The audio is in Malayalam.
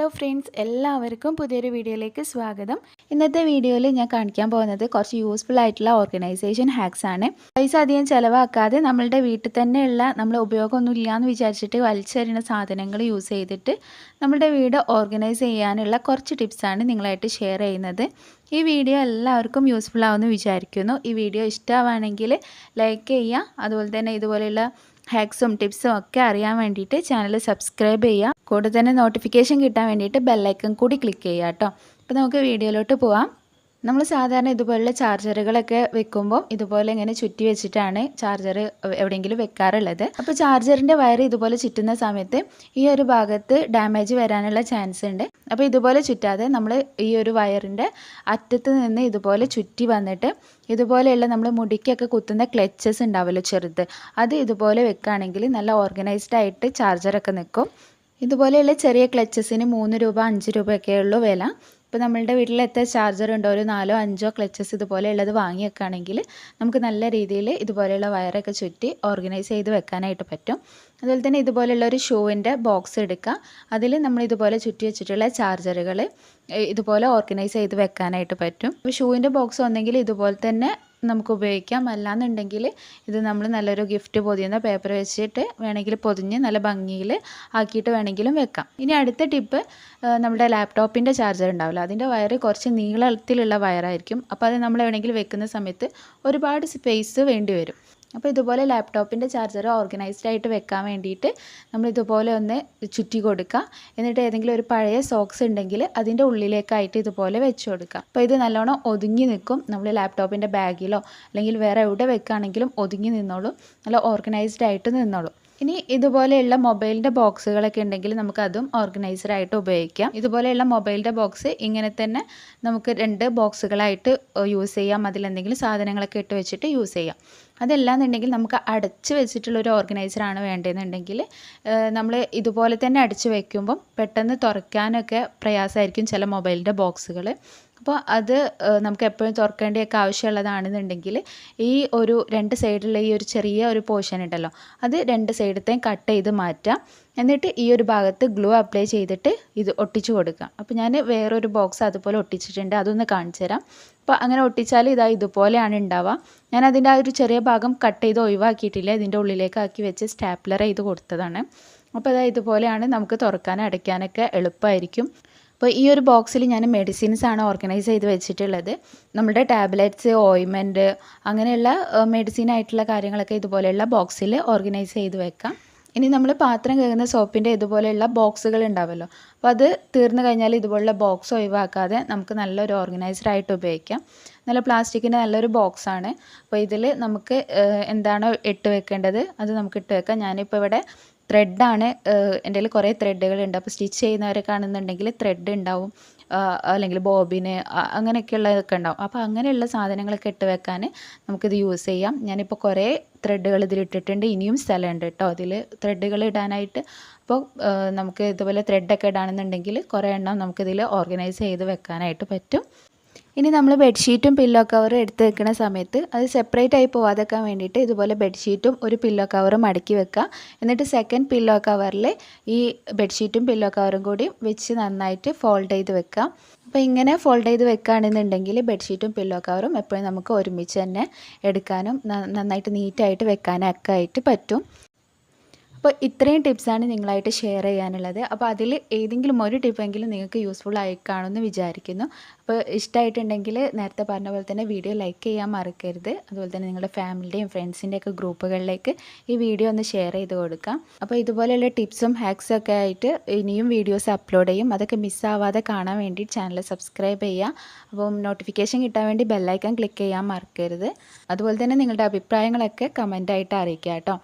ഹലോ ഫ്രണ്ട്സ്, എല്ലാവർക്കും പുതിയൊരു വീഡിയോയിലേക്ക് സ്വാഗതം. ഇന്നത്തെ വീഡിയോയിൽ ഞാൻ കാണിക്കാൻ പോകുന്നത് കുറച്ച് യൂസ്ഫുൾ ആയിട്ടുള്ള ഓർഗനൈസേഷൻ ഹാക്സ് ആണ്. പൈസ അധികം ചിലവാക്കാതെ നമ്മളുടെ വീട്ടിൽ തന്നെയുള്ള നമ്മൾ ഉപയോഗമൊന്നും ഇല്ലയെന്ന് വിചാരിച്ചിട്ട് വലിച്ചെറിയുന്ന സാധനങ്ങൾ യൂസ് ചെയ്തിട്ട് നമ്മുടെ വീട് ഓർഗനൈസ് ചെയ്യാനുള്ള കുറച്ച് ടിപ്സാണ് നിങ്ങളായിട്ട് ഷെയർ ചെയ്യുന്നത്. ഈ വീഡിയോ എല്ലാവർക്കും യൂസ്ഫുൾ ആവുമെന്ന് വിചാരിക്കുന്നു. ഈ വീഡിയോ ഇഷ്ടമാണെങ്കിൽ ലൈക്ക് ചെയ്യുക. അതുപോലെ തന്നെ ഇതുപോലെയുള്ള ഹാക്സും ടിപ്സും ഒക്കെ അറിയാൻ വേണ്ടിയിട്ട് ചാനൽ സബ്സ്ക്രൈബ് ചെയ്യുക. കൂടെ തന്നെ നോട്ടിഫിക്കേഷൻ കിട്ടാൻ വേണ്ടിയിട്ട് ബെല്ലൈക്കൺ കൂടി ക്ലിക്ക് ചെയ്യുക കേട്ടോ. അപ്പോൾ നമുക്ക് വീഡിയോയിലോട്ട് പോവാം. നമ്മൾ സാധാരണ ഇതുപോലുള്ള ചാർജറുകളൊക്കെ വെക്കുമ്പോൾ ഇതുപോലെ ഇങ്ങനെ ചുറ്റി വെച്ചിട്ടാണ് ചാർജർ എവിടെയെങ്കിലും വെക്കാറുള്ളത്. അപ്പോൾ ചാർജറിൻ്റെ വയർ ഇതുപോലെ ചുറ്റുന്ന സമയത്ത് ഈ ഒരു ഭാഗത്ത് ഡാമേജ് വരാനുള്ള ചാൻസ് ഉണ്ട്. അപ്പോൾ ഇതുപോലെ ചുറ്റാതെ നമ്മൾ ഈ ഒരു വയറിൻ്റെ അറ്റത്ത് നിന്ന് ഇതുപോലെ ചുറ്റി വന്നിട്ട് ഇതുപോലെയുള്ള നമ്മൾ മുടിക്കൊക്കെ കുത്തുന്ന ക്ലച്ചസ് ഉണ്ടാവുമല്ലോ ചെറുത്, അത് ഇതുപോലെ വെക്കുകയാണെങ്കിൽ നല്ല ഓർഗനൈസ്ഡ് ആയിട്ട് ചാർജറൊക്കെ നിൽക്കും. ഇതുപോലെയുള്ള ചെറിയ ക്ലച്ചസിന് 3 രൂപ 5 രൂപയൊക്കെ ഉള്ളൂ വില. ഇപ്പോൾ നമ്മളുടെ വീട്ടിൽ എത്ര ചാർജർ ഉണ്ടോ ഒരു 4-5 ക്ലച്ചസ് ഇതുപോലെയുള്ളത് വാങ്ങി വെക്കുകയാണെങ്കിൽ നമുക്ക് നല്ല രീതിയിൽ ഇതുപോലെയുള്ള വയറൊക്കെ ചുറ്റി ഓർഗനൈസ് ചെയ്ത് വെക്കാനായിട്ട് പറ്റും. അതുപോലെ തന്നെ ഇതുപോലെയുള്ള ഒരു ഷൂവിൻ്റെ ബോക്സ് എടുക്കുക. അതിൽ നമ്മൾ ഇതുപോലെ ചുറ്റി വെച്ചിട്ടുള്ള ചാർജറുകൾ ഇതുപോലെ ഓർഗനൈസ് ചെയ്ത് വെക്കാനായിട്ട് പറ്റും. അപ്പോൾ ഷൂവിൻ്റെ ബോക്സ് ഒന്നെങ്കിൽ ഇതുപോലെ തന്നെ നമുക്ക് ഉപയോഗിക്കാം, അല്ലാന്നുണ്ടെങ്കിൽ ഇത് നമ്മൾ നല്ലൊരു ഗിഫ്റ്റ് പൊതിയുന്ന പേപ്പർ വെച്ചിട്ട് വേണമെങ്കിൽ പൊതിഞ്ഞ് നല്ല ഭംഗിയിൽ ആക്കിയിട്ട് വേണമെങ്കിലും വെക്കാം. ഇനി അടുത്ത ടിപ്പ്, നമ്മുടെ ലാപ്ടോപ്പിൻ്റെ ചാർജർ ഉണ്ടാവില്ല, അതിൻ്റെ വയർ കുറച്ച് നീളത്തിലുള്ള വയറായിരിക്കും. അപ്പോൾ അത് നമ്മൾ എവിടെയെങ്കിലും വെക്കുന്ന സമയത്ത് ഒരുപാട് സ്പേസ് വേണ്ടി വരും. അപ്പോൾ ഇതുപോലെ ലാപ്ടോപ്പിൻ്റെ ചാർജർ ഓർഗനൈസ്ഡ് ആയിട്ട് വെക്കാൻ വേണ്ടിയിട്ട് നമ്മൾ ഇതുപോലെ ഒന്ന് ചുറ്റി കൊടുക്കുക. എന്നിട്ട് ഏതെങ്കിലും ഒരു പഴയ സോക്സ് ഉണ്ടെങ്കിൽ അതിൻ്റെ ഉള്ളിലേക്കായിട്ട് ഇതുപോലെ വെച്ച് കൊടുക്കുക. അപ്പോൾ ഇത് നല്ലോണം ഒതുങ്ങി നിൽക്കും. നമ്മൾ ലാപ്ടോപ്പിൻ്റെ ബാഗിലോ അല്ലെങ്കിൽ വേറെ എവിടെ വെക്കുകയാണെങ്കിലും ഒതുങ്ങി നിന്നോളും, നല്ല ഓർഗനൈസ്ഡ് ആയിട്ട് നിന്നോളും. ഇനി ഇതുപോലെയുള്ള മൊബൈലിൻ്റെ ബോക്സുകളൊക്കെ ഉണ്ടെങ്കിൽ നമുക്കതും ഓർഗനൈസറായിട്ട് ഉപയോഗിക്കാം. ഇതുപോലെയുള്ള മൊബൈലിൻ്റെ ബോക്സ് ഇങ്ങനെ തന്നെ നമുക്ക് 2 ബോക്സുകളായിട്ട് യൂസ് ചെയ്യാം. അതിലെന്തെങ്കിലും സാധനങ്ങളൊക്കെ ഇട്ട് വെച്ചിട്ട് യൂസ് ചെയ്യാം. അതല്ലാന്നുണ്ടെങ്കിൽ നമുക്ക് അടച്ച് വെച്ചിട്ടുള്ളൊരു ഓർഗനൈസറാണ് വേണ്ടതെന്നുണ്ടെങ്കിൽ നമ്മൾ ഇതുപോലെ തന്നെ അടച്ച് വയ്ക്കുമ്പം പെട്ടെന്ന് തുറക്കാനൊക്കെ പ്രയാസമായിരിക്കും ചില മൊബൈലിൻ്റെ ബോക്സുകൾ. അപ്പോൾ അത് നമുക്ക് എപ്പോഴും തുറക്കേണ്ടിയൊക്കെ ആവശ്യമുള്ളതാണെന്നുണ്ടെങ്കിൽ ഈ ഒരു 2 സൈഡിലുള്ള ഈ ഒരു ചെറിയ ഒരു പോർഷൻ ഉണ്ടല്ലോ, അത് 2 സൈഡത്തെയും കട്ട് ചെയ്ത് മാറ്റാം. എന്നിട്ട് ഈ ഒരു ഭാഗത്ത് ഗ്ലൂ അപ്ലൈ ചെയ്തിട്ട് ഇത് ഒട്ടിച്ചു കൊടുക്കാം. അപ്പോൾ ഞാൻ വേറൊരു ബോക്സ് അതുപോലെ ഒട്ടിച്ചിട്ടുണ്ട്, അതൊന്ന് കാണിച്ചു തരാം. അപ്പോൾ അങ്ങനെ ഒട്ടിച്ചാൽ ഇതുപോലെയാണ് ഉണ്ടാവുക. ഞാൻ അതിൻ്റെ ആ ഒരു ചെറിയ ഭാഗം കട്ട് ചെയ്ത് ഒഴിവാക്കിയിട്ടില്ല, ഇതിൻ്റെ ഉള്ളിലേക്ക് ആക്കി വെച്ച് സ്റ്റാപ്ലർ ചെയ്ത് കൊടുത്തതാണ്. അപ്പോൾ ഇതുപോലെയാണ് നമുക്ക് തുറക്കാനും അടയ്ക്കാനൊക്കെ എളുപ്പമായിരിക്കും. അപ്പോൾ ഈ ഒരു ബോക്സിൽ ഞാൻ മെഡിസിൻസ് ആണ് ഓർഗനൈസ് ചെയ്ത് വെച്ചിട്ടുള്ളത്. നമ്മുടെ ടാബ്ലറ്റ്സ്, ഓയിൻമെൻറ്റ് അങ്ങനെയുള്ള മെഡിസിൻ ആയിട്ടുള്ള കാര്യങ്ങളൊക്കെ ഇതുപോലെയുള്ള ബോക്സിൽ ഓർഗനൈസ് ചെയ്ത് വെക്കാം. ഇനി നമ്മൾ പാത്രം കഴുകുന്ന സോപ്പിൻ്റെ ഇതുപോലെയുള്ള ബോക്സുകൾ ഉണ്ടാവുമല്ലോ, അപ്പോൾ അത് തീർന്നു കഴിഞ്ഞാൽ ഇതുപോലുള്ള ബോക്സ് ഒഴിവാക്കാതെ നമുക്ക് നല്ലൊരു ഓർഗനൈസ്ഡ് ആയിട്ട് ഉപയോഗിക്കാം. നല്ല പ്ലാസ്റ്റിക്കിൻ്റെ നല്ലൊരു ബോക്സാണ്. അപ്പോൾ ഇതിൽ നമുക്ക് എന്താണോ ഇട്ട് വെക്കേണ്ടത് അത് നമുക്ക് ഇട്ട് വെക്കാം. ഞാനിപ്പോൾ ഇവിടെ ത്രെഡാണ്, എൻ്റെ കയ്യിൽ കുറേ ത്രെഡുകളുണ്ട്. അപ്പോൾ സ്റ്റിച്ച് ചെയ്യുന്നവരെ കാണുന്നുണ്ടെങ്കിൽ ത്രെഡ് ഉണ്ടാവും, അല്ലെങ്കിൽ ബോബിന് അങ്ങനെയൊക്കെയുള്ളതൊക്കെ ഉണ്ടാവും. അപ്പോൾ അങ്ങനെയുള്ള സാധനങ്ങളൊക്കെ ഇട്ട് വെക്കാൻ നമുക്കിത് യൂസ് ചെയ്യാം. ഞാനിപ്പോൾ കുറേ ത്രെഡുകൾ ഇതിലിട്ടിട്ടുണ്ട്, ഇനിയും സ്ഥലമുണ്ട് കേട്ടോ അതിൽ ത്രെഡുകൾ ഇടാനായിട്ട്. അപ്പോൾ നമുക്ക് ഇതുപോലെ ത്രെഡൊക്കെ ഇടാണെന്നുണ്ടെങ്കിൽ കുറേ എണ്ണം നമുക്കിതിൽ ഓർഗനൈസ് ചെയ്ത് വെക്കാനായിട്ട് പറ്റും. ഇനി നമ്മൾ ബെഡ്ഷീറ്റും പില്ലോ കവറും എടുത്ത് വെക്കുന്ന സമയത്ത് അത് സെപ്പറേറ്റ് ആയി പോവാതെക്കാൻ വേണ്ടിയിട്ട് ഇതുപോലെ ബെഡ്ഷീറ്റും ഒരു പില്ലോ കവറും മടക്കി വെക്കുക. എന്നിട്ട് സെക്കൻഡ് പില്ലോ കവറിൽ ഈ ബെഡ്ഷീറ്റും പില്ലോ കവറും കൂടി വെച്ച് നന്നായിട്ട് ഫോൾഡ് ചെയ്ത് വെക്കുക. അപ്പോൾ ഇങ്ങനെ ഫോൾഡ് ചെയ്ത് വെക്കുകയാണെന്നുണ്ടെങ്കിൽ ബെഡ്ഷീറ്റും പില്ലോ കവറും എപ്പോഴും നമുക്ക് ഒരുമിച്ച് തന്നെ എടുക്കാനും നന്നായിട്ട് നീറ്റായിട്ട് വെക്കാനൊക്കെ ആയിട്ട് പറ്റും. അപ്പോൾ ഇത്രയും ടിപ്സാണ് നിങ്ങളായിട്ട് ഷെയർ ചെയ്യാനുള്ളത്. അപ്പോൾ അതിൽ ഏതെങ്കിലും ഒരു ടിപ്പെങ്കിലും നിങ്ങൾക്ക് യൂസ്ഫുൾ ആയി കാണുമെന്ന് വിചാരിക്കുന്നു. അപ്പോൾ ഇഷ്ടമായിട്ടുണ്ടെങ്കിൽ നേരത്തെ പറഞ്ഞ പോലെ തന്നെ വീഡിയോ ലൈക്ക് ചെയ്യാൻ മറക്കരുത്. അതുപോലെ തന്നെ നിങ്ങളുടെ ഫാമിലിയുടെയും ഫ്രണ്ട്സിൻ്റെയൊക്കെ ഗ്രൂപ്പുകളിലേക്ക് ഈ വീഡിയോ ഒന്ന് ഷെയർ ചെയ്ത് കൊടുക്കാം. അപ്പോൾ ഇതുപോലെയുള്ള ടിപ്സും ഹാക്സും ഒക്കെ ആയിട്ട് ഇനിയും വീഡിയോസ് അപ്ലോഡ് ചെയ്യും. അതൊക്കെ മിസ്സാവാതെ കാണാൻ വേണ്ടി ചാനൽ സബ്സ്ക്രൈബ് ചെയ്യുക. അപ്പം നോട്ടിഫിക്കേഷൻ കിട്ടാൻ വേണ്ടി ബെല്ലൈക്കൺ ക്ലിക്ക് ചെയ്യാൻ മറക്കരുത്. അതുപോലെ തന്നെ നിങ്ങളുടെ അഭിപ്രായങ്ങളൊക്കെ കമൻറ്റായിട്ട് അറിയിക്കുക കേട്ടോ.